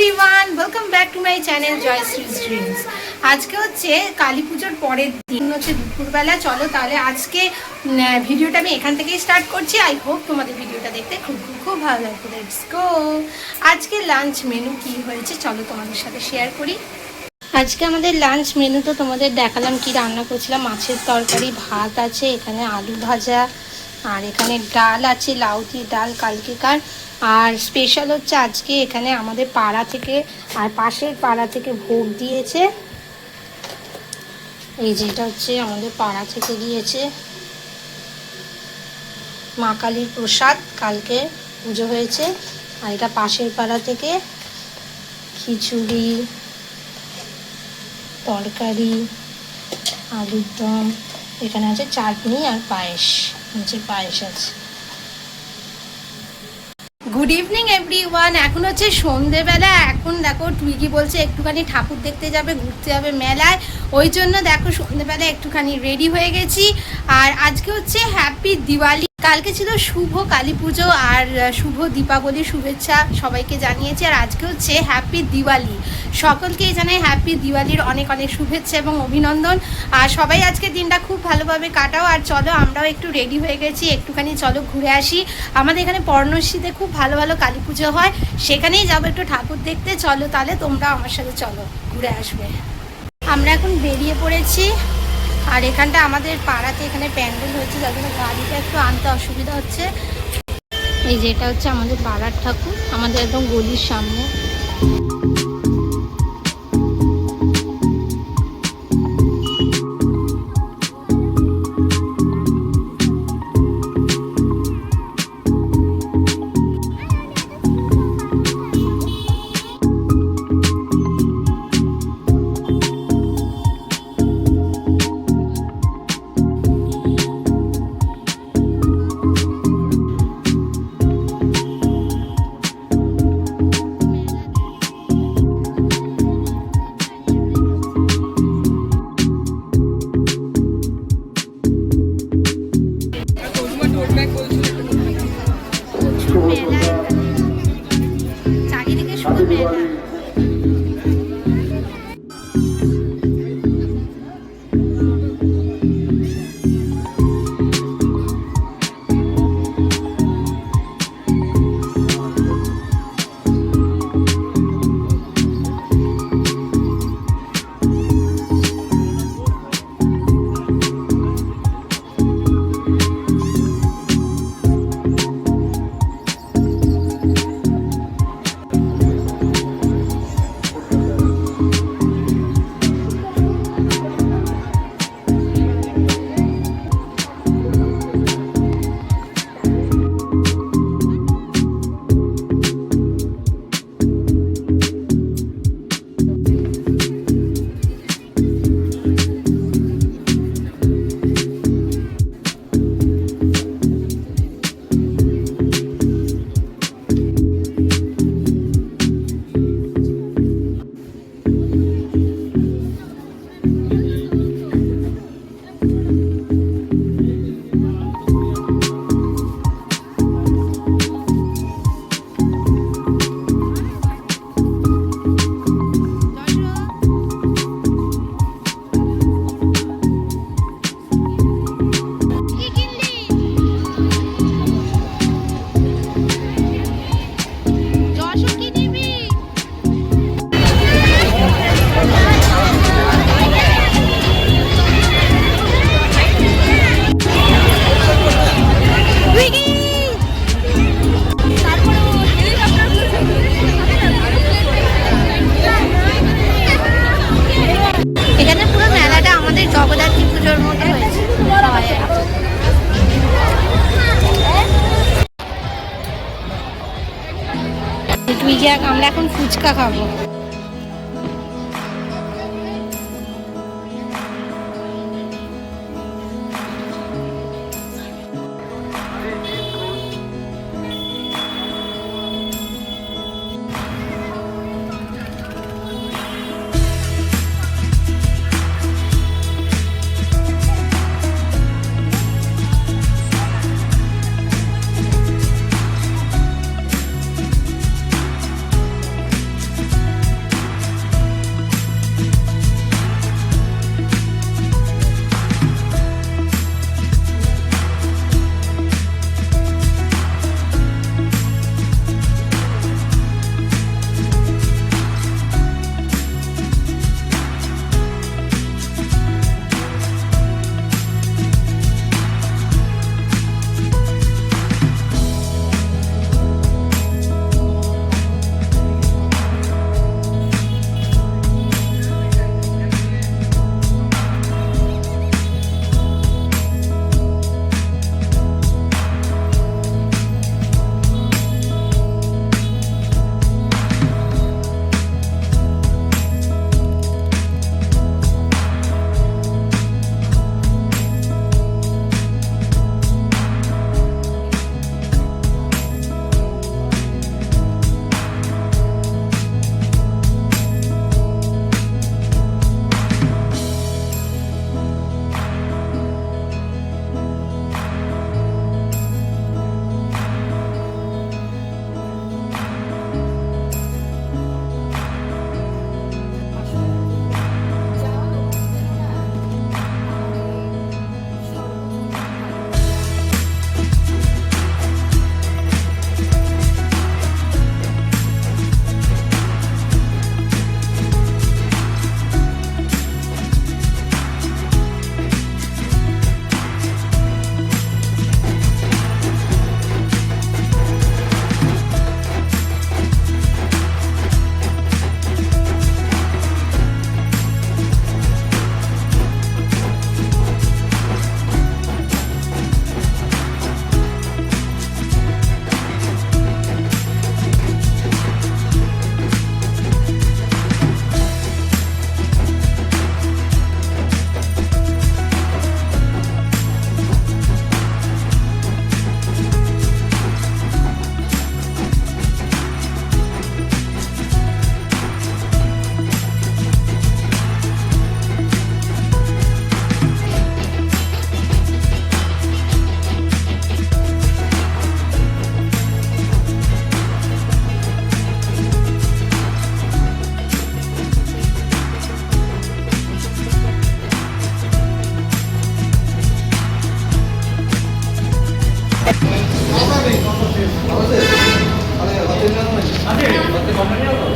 Everyone, welcome back to my channel Joyshree's dreams. আজকে হচ্ছে কালী পুজোর পরের দিন, হচ্ছে দুপুরবেলা। চলো তাহলে আজকে ভিডিওটা আমি এখান থেকেই স্টার্ট করছি। আই হোপ তোমাদের ভিডিওটা দেখতে খুব খুব খুব ভালো লাগবে। Let's go. আজকে লাঞ্চ মেনু কি হয়েছে চলো তোমাদের সাথে শেয়ার করি। আজকে আমাদের লাঞ্চ মেনু তো তোমাদের দেখালাম কি রান্না করছিলাম। মাছের তরকারি, ভাত আছে, এখানে আলু ভাজা, আর এখানে ডাল আছে, লাউ দিয়ে ডাল কালকেকার। আর স্পেশাল হচ্ছে আজকে এখানে আমাদের পাড়া থেকে আর পাশের পাড়া থেকে ভোগ দিয়েছে। এই যেটা হচ্ছে আমাদের পাড়া থেকে দিয়েছে মা কালীর প্রসাদ, কালকে পুজো হয়েছে। আর এটা পাশের পাড়া থেকে খিচুড়ি, তরকারি, আলুর দম, এখানে আছে চাটনি আর পায়েস, নিচে পায়েস আছে। Good evening everyone. এখন হচ্ছে সন্ধেবেলা। এখন দেখো টুইকি বলছে একটুখানি ঠাকুর দেখতে যাবে, ঘুরতে যাবে মেলায়। ওই জন্য দেখো সন্ধেবেলা একটুখানি রেডি হয়ে গেছি। আর আজকে হচ্ছে হ্যাপি দিওয়ালি। কালকে ছিল শুভ কালী পুজো আর শুভ দীপাবলির শুভেচ্ছা সবাইকে জানিয়েছি। আর আজকে হচ্ছে হ্যাপি দিওয়ালি। সকলকেই জানাই হ্যাপি দিওয়ালির অনেক অনেক শুভেচ্ছা এবং অভিনন্দন। আর সবাই আজকে দিনটা খুব ভালোভাবে কাটাও। আর চলো আমরাও একটু রেডি হয়ে গেছি, একটুখানি চলো ঘুরে আসি। আমাদের এখানে পর্ণশ্রীতে খুব ভালো ভালো কালী পুজো হয়, সেখানেই যাবো একটু ঠাকুর দেখতে। চলো তাহলে তোমরা আমার সাথে চলো, ঘুরে আসবে। আমরা এখন বেরিয়ে পড়েছি। আর এখানটা আমাদের পাড়াতে এখানে প্যান্ডেল হয়েছে, যার জন্য গাড়িটা একটু আনতে অসুবিধা হচ্ছে। এই যে এটা হচ্ছে আমাদের পাড়ার ঠাকুর, আমাদের একদম গলির সামনে। চারিদিকে শুধু মেলা। এখানে পুরো মেলাটা আমাদের জগদ্ধাত্রী পুজোর মতো হয়েছে। আমরা এখন ফুচকা খাবো। আছে? করতে কমপ্লেন যাবো?